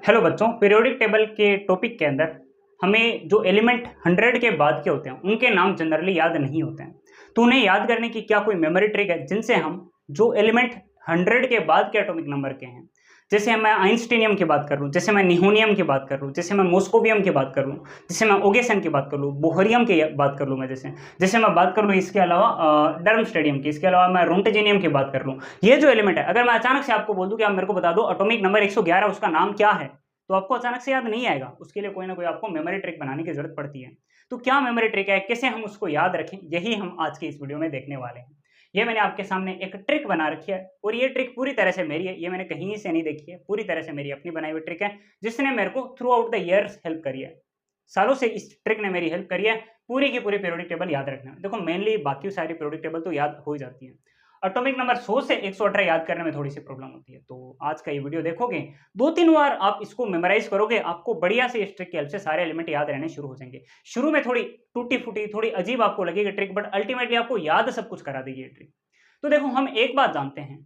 Hello बच्चों, periodic table के topic के अंदर हमें जो एलिमेंट 100 के बाद के होते हैं उनके नाम जनरली याद नहीं होते हैं। तो उन्हें याद करने की क्या कोई मेमोरी ट्रिक है जिनसे हम जो एलिमेंट 100 के बाद के एटॉमिक नंबर के हैं, जैसे मैं आइंस्टीनियम की बात कर लूँ, जैसे मैं निहोनियम की बात कर लूँ, जैसे मैं मॉस्कोवियम की बात कर लूँ, जैसे मैं ओगेसन की बात कर लूँ, बोहरियम की बात कर लूँ, मैं जैसे जैसे मैं बात कर लूँ इसके अलावा डर्म स्टेडियम की, इसके अलावा मैं रोंटेजेनियम की बात कर लूँ। ये जो एलिमेंट है, अगर मैं अचानक से आपको बोल दूं कि आप मेरे को बता दो एटॉमिक नंबर 111 उसका नाम क्या है, तो आपको अचानक से याद नहीं आएगा। उसके लिए कोई ना कोई आपको मेमोरी ट्रिक बनाने की जरूरत पड़ती है। तो क्या मेमोरी ट्रिक है, कैसे हम उसको याद रखें, यही हम आज के इस वीडियो में देखने वाले हैं। ये मैंने आपके सामने एक ट्रिक बना रखी है और ये ट्रिक पूरी तरह से मेरी है, ये मैंने कहीं से नहीं देखी है, पूरी तरह से मेरी अपनी बनाई हुई ट्रिक है जिसने मेरे को through out the years help करी है। सालों से इस ट्रिक ने मेरी हेल्प करी है पूरी की पूरी पीरियोडिक टेबल याद रखने में। देखो मेनली बाकी सारी पीरियोडिक टेबल तो याद हो जाती है, एटॉमिक नंबर 100 से 118 याद करने में थोड़ी सी प्रॉब्लम होती है। तो आज का ये वीडियो देखोगे, 2-3 बार आप इसको मेमोराइज करोगे, आपको बढ़िया से इस ट्रिक की हेल्प से सारे एलिमेंट याद रहने शुरू हो जाएंगे। शुरू में थोड़ी टूटी फूटी, थोड़ी अजीब आपको लगेगी ट्रिक, बट अल्टीमेटली आपको याद सब कुछ करा देगी ये ट्रिक। तो देखो हम एक बात जानते हैं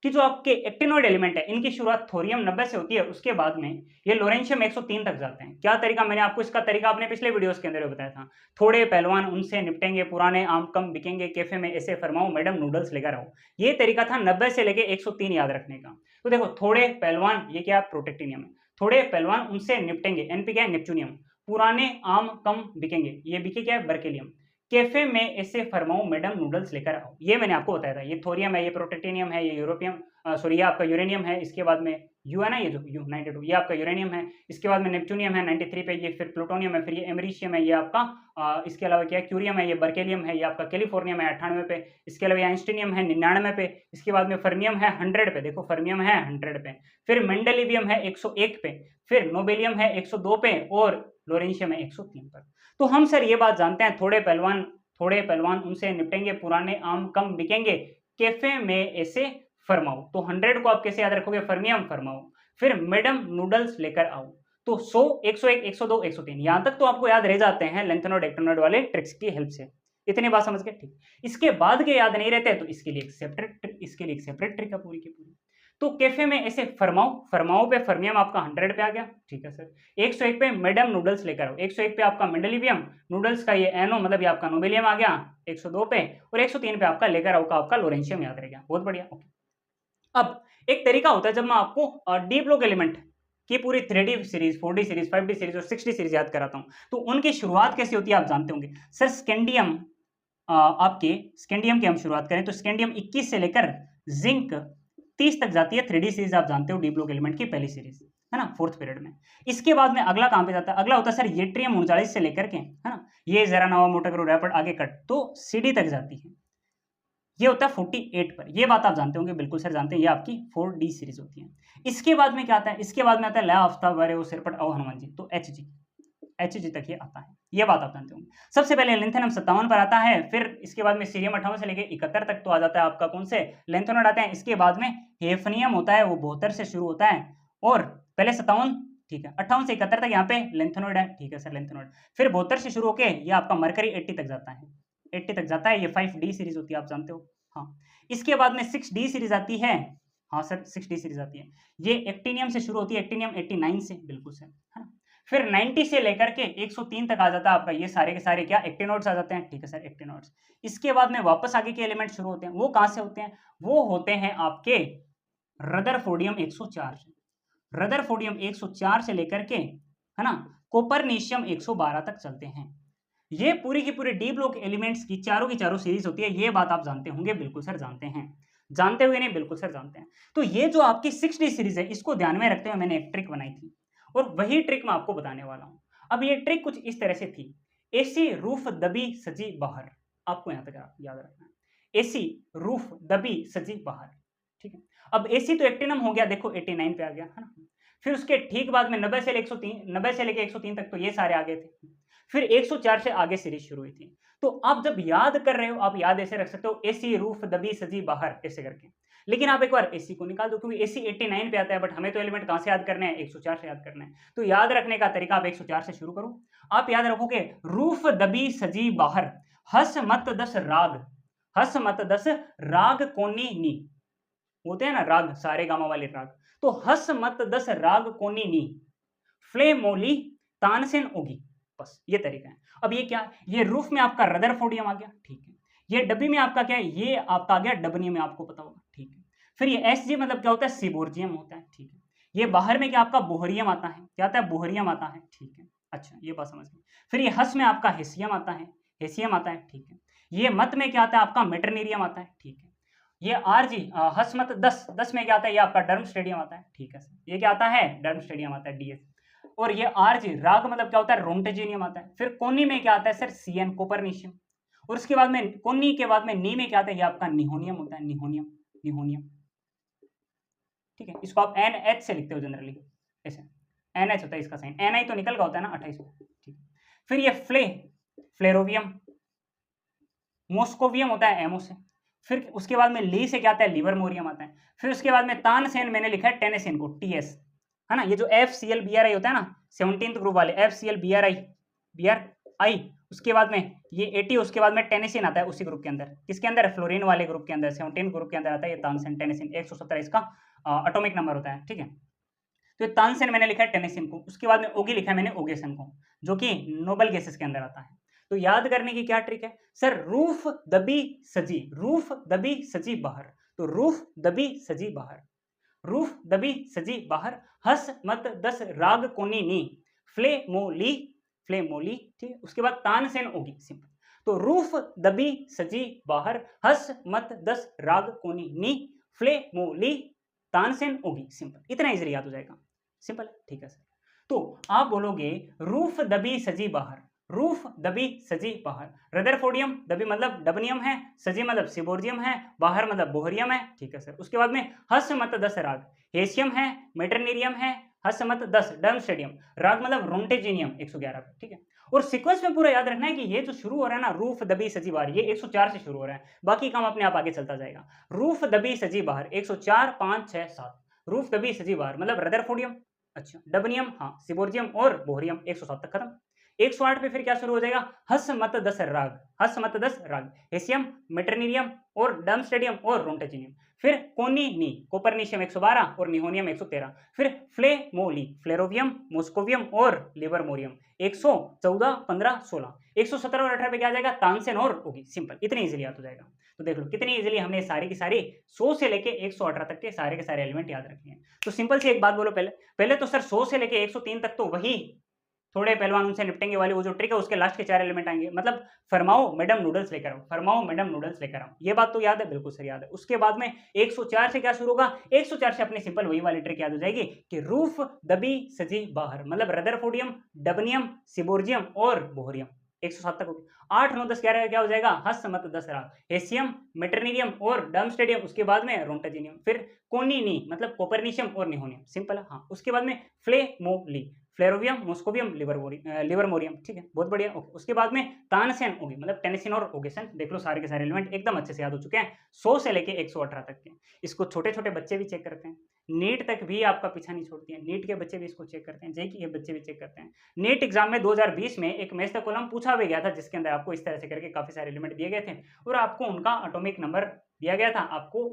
कि जो आपके एक्टिनोइड एलिमेंट है इनकी शुरुआत थोरियम 90 से होती है, उसके बाद में ये लोरेंशियम 103 तक जाते हैं। क्या तरीका, मैंने आपको इसका तरीका अपने पिछले वीडियोस के अंदर भी बताया था। थोड़े पहलवान उनसे निपटेंगे, पुराने आम कम बिकेंगे, कैफे में ऐसे फरमाओ, मैडम नूडल्स लेकर आओ। ये तरीका था 90 से लेके 103 याद रखने का। तो देखो थोड़े पहलवान, ये क्या प्रोटेक्टिनियम है, थोड़े पहलवान उनसे निपटेंगे, एनपी क्या है, नेपच्यूनियम। पुराने आम कम बिकेंगे, ये बिके क्या है, बर्केलियम। कैफे में ऐसे फरमाओ, मैडम नूडल्स लेकर आओ, ये मैंने आपको बताया था। ये थोरियम है, ये प्रोटेक्टिनियम है, ये यूरोपियम सॉरी ये आपका यूरेनियम है, इसके बाद में यू है ना, ये जो यू 92, ये आपका यूरेनियम है, इसके बाद में नेपच्यूनियम है 93 पे, ये फिर प्लूटोनियम है, फिर ये एमरीशियम है, ये आपका इसके अलावा क्या है, क्यूरियम है, ये बर्केलियम है, ये आपका कैलिफोर्नियम है 98 पे, इसके अलावा आइंस्टीनियम है 99 पे, इसके बाद में फर्मियम है 100 पे, देखो फर्मियम है 100 पे, फिर मेंडेलिवियम है 101 पे, फिर नोबेलियम है 102 पे और लोरेंशियम है 103 पर। तो हम सर ये बात जानते हैं, थोड़े पहलवान उनसे निपटेंगे, पुराने आम कम बिकेंगे, कैफे में ऐसे फरमाओ। तो 100 को आप कैसे याद रखोगे, फर्मियम फरमाओ, फिर मैडम नूडल्स लेकर आओ। तो 100, 101, 102, 103 यहां तक तो आपको याद रह जाते हैं लेंथेनॉइड एक्टिनोइड वाले ट्रिक्स की हेल्प से। इतनी बात समझ गए, ठीक। इसके बाद के याद नहीं रहते तो इसके लिए एक सेपरेट ट्रिक है पूरी की पूरी। तो कैफे में ऐसे फरमाओ पे फर्मियम आपका 100 पे आ गया, ठीक है सर। 101 पे मैडम नूडल्स लेकर आओ, 101 पे आपका मेंडेलिवियम, नूडल्स का ये एनो मतलब ये आपका नोबेलियम आ गया 102 पे, और 103 पे आपका लेकर आओ का आपका लोरेंशियम याद रह गया। बहुत बढ़िया, ओके। अब एक तरीका होता है जब मैं आपको डी ब्लॉक एलिमेंट की पूरी 3D series, 4D series, 5D series और 6D सीरीज याद कराता हूं, तो उनकी शुरुआत कैसे होती है आप जानते होंगे सर। स्कैंडियम, आपके स्कैंडियम की हम शुरुआत करें तो स्कैंडियम 21 से लेकर जिंक 30 तक जाती है 3D सीरीज, आप जानते हो डी ब्लॉक एलिमेंट की पहली सीरीज है ना, 4th पीरियड में। इसके बाद में अगला कहां पे जाता है, अगला होता है सर येट्रियम 39 से लेकर के, है ना, ये जरा नवा मोटा करो रैपिड आगे कट, तो CD तक जाती है, ये होता है 48 पर। ये बात आप जानते होंगे, बिल्कुल सर जानते हैं, ये आपकी 4D सीरीज होती है। इसके बाद में क्या आता है, इसके बाद में आता है ला आफ्ताब वारे वो सिरपट आओ हनुमान जी, तो HG तक ये आता है, ये बात आप जानते होंगे। सबसे पहले लेंथेनम 57 पर आता है, फिर इसके बाद में सीरियम 58 से लेके 71 तक तो आ जाता है आपका कौन से, लेंथेनॉइड आते हैं। इसके बाद में हेफनियम होता है, वो 72 से शुरू होता है, और पहले 57, ठीक है, 58 से 71 तक यहाँ पे लेंथेनॉइड है, ठीक है सर लेंथेनॉइड। फिर 72 से शुरू होके ये आपका मरकरी 80 तक जाता है, 80 तक जाता है, ये 5D सीरीज होती है, आप जानते हो। हाँ, इसके बाद में 6D सीरीज आती है, हाँ सर 6D सीरीज आती है, ये एक्टिनियम से शुरू होती है, एक्टिनियम 89 से, बिल्कुल सर, है ना। फिर 90 से लेकर के 103 तक आ जाता है आपका, ये सारे के सारे क्या एक्टिनोइड्स आ जाते हैं, ठीक है सर एक्टिनोइड्स। इसके बाद में वापस आगे के एलिमेंट शुरू होते हैं, वो कहां से होते हैं, वो होते हैं आपके रदरफोर्डियम 104 से, रदरफोर्डियम 104 से लेकर के, है ना, कोपरनीशियम 112 तक चलते हैं। ये पूरी की पूरी डी ब्लॉक एलिमेंट्स की चारों सीरीज होती है, ये बात आप जानते होंगे, बिल्कुल सर जानते हैं, जानते हुए नहीं, बिल्कुल सर जानते हैं। तो ये जो आपकी 6D सीरीज है, इसको ध्यान में रखते हुए मैंने एक ट्रिक बनाई थी, और वही ट्रिक मैं आपको बताने वाला हूं। अब ये ट्रिक कुछ इस तरह से थी, एसी रूफ दबी सजी बाहर, आपको यहां तक याद रखना है, एसी रूफ दबी सजी बाहर, ठीक है। अब एसी तो एक्टिनम हो गया, देखो 89 पे आ गया, है ना। फिर उसके ठीक बाद में 90 से लेके 103 तक तो ये सारे आ गए थे। फिर 104 से आगे सीरीज शुरू हुई थी। तो आप जब याद कर रहे हो, आप याद ऐसे रख सकते हो, एसी रूफ दबी सजी बाहर, ऐसे करके। लेकिन आप एक बार एसी को निकाल दो, क्योंकि एसी 89 पे आता है, बट हमें तो एलिमेंट कहां से याद करने हैं, 104 से याद करना है। तो याद रखने का तरीका, आप 104 से शुरू करो, आप याद रखोगे रूफ दबी सजी बाहर, हस मत दस राग, हस मत दस राग कोनी नी, होते हैं ना राग, सारे गामा वाले राग, तो हस मत दस राग कोनी नी, फ्ले मोली तानसेन ओगी, बस ये तरीका है। अब ये क्या, ये रूफ में आपका रदरफोर्डियम आ गया, ठीक है। ये डब्बी में आपका क्या है, ये आपका आ गया डबनियम में, आपको पता होगा, ठीक है। फिर ये एस जी मतलब क्या होता है, सिबोर्जियम होता है, ठीक है। ये बाहर में क्या आपका बोहरियम आता है, क्या आता है, बोहरियम आता है, ठीक है। अच्छा ये बात समझ गए। फिर ये हस में आपका हेसियम आता है, हेसियम आता है, ठीक है। ये मत में क्या आता है आपका मेटरनेरियम आता है, ठीक है। ये आर जी हस मत 10 में क्या आता है, ये आपका डर्म स्टेडियम आता है, ठीक है सर। ये क्या आता है, डर्म स्टेडियम आता है, डीएस। और ये आर जी राग मतलब क्या होता है, रोंटेजिनियम आता है। फिर कोनी में क्या आता है सर, सीएन कोपरनिशियम। और उसके बाद में कोनी के बाद में नी में क्या आता है, ये आपका निहोनियम होता है, निहोनियम, निहोनियम, ठीक है। इसको आप एन एच से लिखते हो जनरली, ऐसे एन एच होता है इसका साइन, एन आई तो निकल का होता है ना 28 में, ठीक। फिर ये फ्लेरोवियम, मोस्कोवियम होता है एमओ से। फिर उसके बाद में ली से क्या आता है, लिवरमोरियम आता है। फिर उसके बाद में तानसेन मैंने लिखा है टेनेसिन को, टीएस, है ना। ये जो F C L B R I होता है ना, 17th ग्रुप वाले F C L B R I, उसके बाद में ये 80, उसके बाद में टेनेसिन आता है उसी ग्रुप के अंदर। किसके अंदर, फ्लोरीन वाले ग्रुप के अंदर, 17 ग्रुप के अंदर आता है ये तानसेन टेनेसिन। 117 इसका एटॉमिक नंबर होता है, ठीक है। तो ये तानसेन मैंने लिखा है टेनेसिन को, उसके बाद में ओगी लिखा है मैंने ओगेसन को, जो कि नोबल गैसेस के अंदर आता है। तो याद करने की क्या ट्रिक है सर, रूफ दबी सजी, रूफ दबी सजी बाहर, तो रूफ दबी सजी बाहर, रूफ दबी सजी बाहर, हस मत दस राग कोनी नी, फ्ले मोली, फ्ले मोली, ठीक है। उसके बाद तानसेन ओगी, सिंपल। तो रूफ दबी सजी बाहर, हस मत दस राग कोनी नी, फ्ले मोली तानसेन ओगी, सिंपल। इतना इजीली याद हो जाएगा, सिंपल, ठीक है सर। तो आप बोलोगे रूफ दबी सजी बाहर, रूफ दबी सजी बाहर, रदरफोर्डियम, दबी मतलब डबनियम है, सजी मतलब सिबोर्जियम है, बाहर मतलब बोहरियम है, ठीक है सर। उसके बाद में हस मत 10 राग, हेसियम है, मेटरनेरियम है, हस मत 10 डर्म स्टेडियम, राग मतलब रोंटेजिनियम 111, ठीक है। और सीक्वेंस में पूरा याद रखना है कि ये जो शुरू हो रहा है ना, रूफ दबी सजी बाहर, ये 104 से शुरू हो रहा है, बाकी काम अपने आप आगे चलता जाएगा। रूफ दबी सजी बाहर 104 5 6 7, रूफ दबी सजी बाहर मतलब रदरफोर्डियम, अच्छा डबनियम, हाँ सिबोर्जियम और बोहरियम 107 तक खत्म। 108 पे फिर क्या शुरू हो जाएगा, हस मत 10 राग, हस मत 10 राग, हेसियम, मेटरनेरियम और डर्म स्टेडियम और रोंटेजिनियम। फिर कोनी नी, कोपरनिशियम 112 और निहोनियम 113। फिर फ्लेमोली, फ्लेरोवियम, मोस्कोवियम और लिवरमोरियम 114 15 16। 117 और 18 पे क्या आ जाएगा, तानसेन और ओगी, सिंपल। इतनी इजीली याद हो जाएगा। तो देख लो कितनी इजीली हमने सारी की सारी 100 से लेके 118 तक के सारे एलिमेंट याद रखे हैं। तो सिंपल सी एक बात बोलो, पहले तो सर 100 से लेके 103 तक तो वही थोड़े पहलवान उनसे निपटेंगे वाली वो जो ट्रिक है, उसके लास्ट के 4 एलिमेंट आएंगे, मतलब फरमाओ मैडम नूडल्स लेकर आओ, फरमाओ मैडम नूडल्स लेकर आओ, ये बात तो याद है, बिल्कुल सर याद है। उसके बाद में 104 से क्या शुरू होगा, 104 से अपनी सिंपल वही वाली ट्रिक याद हो जाएगी कि रूफ दबी सजी बाहर मतलब रदरफोर्डियम, डबनियम, सिबोर्जियम और बोहरियम 107 तक होगी। 8 9 10 11 क्या हो जाएगा, हस मत 10 राग, हेसियम, मेटरनेरियम और डर्म स्टेडियम, उसके बाद में रोंटेजिनियम, फिर कोनिनी मतलब कोपरनिशियम और निहोनियम, सिंपल है, हाँ। उसके बाद में फ्लेमोली, फ्लेरोवियम, मोस्कोवियम, लिवरमोरियम, ठीक है, बहुत बढ़िया, ओके। उसके बाद में तानसेन ओगी मतलब टेनेसिन और ओगेसन। देख लो सारे के सारे एलिमेंट एकदम अच्छे से याद हो चुके हैं, 100 से लेके 118 तक के। इसको छोटे छोटे बच्चे भी चेक करते हैं, नीट तक भी आपका पीछा नहीं छोड़ती है, नीट के बच्चे भी इसको चेक करते हैं, जेई के बच्चे भी चेक करते हैं। नीट एग्जाम में 2020 में एक मैथ्स का कॉलम पूछा भी गया था, जिसके अंदर आपको इस तरह से करके काफी सारे एलिमेंट दिए गए थे और आपको उनका एटॉमिक नंबर दिया गया था। आपको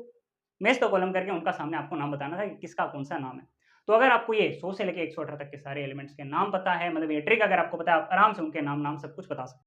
मैथ्स का कॉलम करके उनका सामने आपको नाम बताना था कि किसका कौन सा नाम है। तो अगर आपको ये 100 से लेके 118 तक के सारे एलिमेंट्स के नाम पता है, मतलब ये ट्रिक अगर आपको पता है, आप आराम से उनके नाम सब कुछ बता सकते हैं।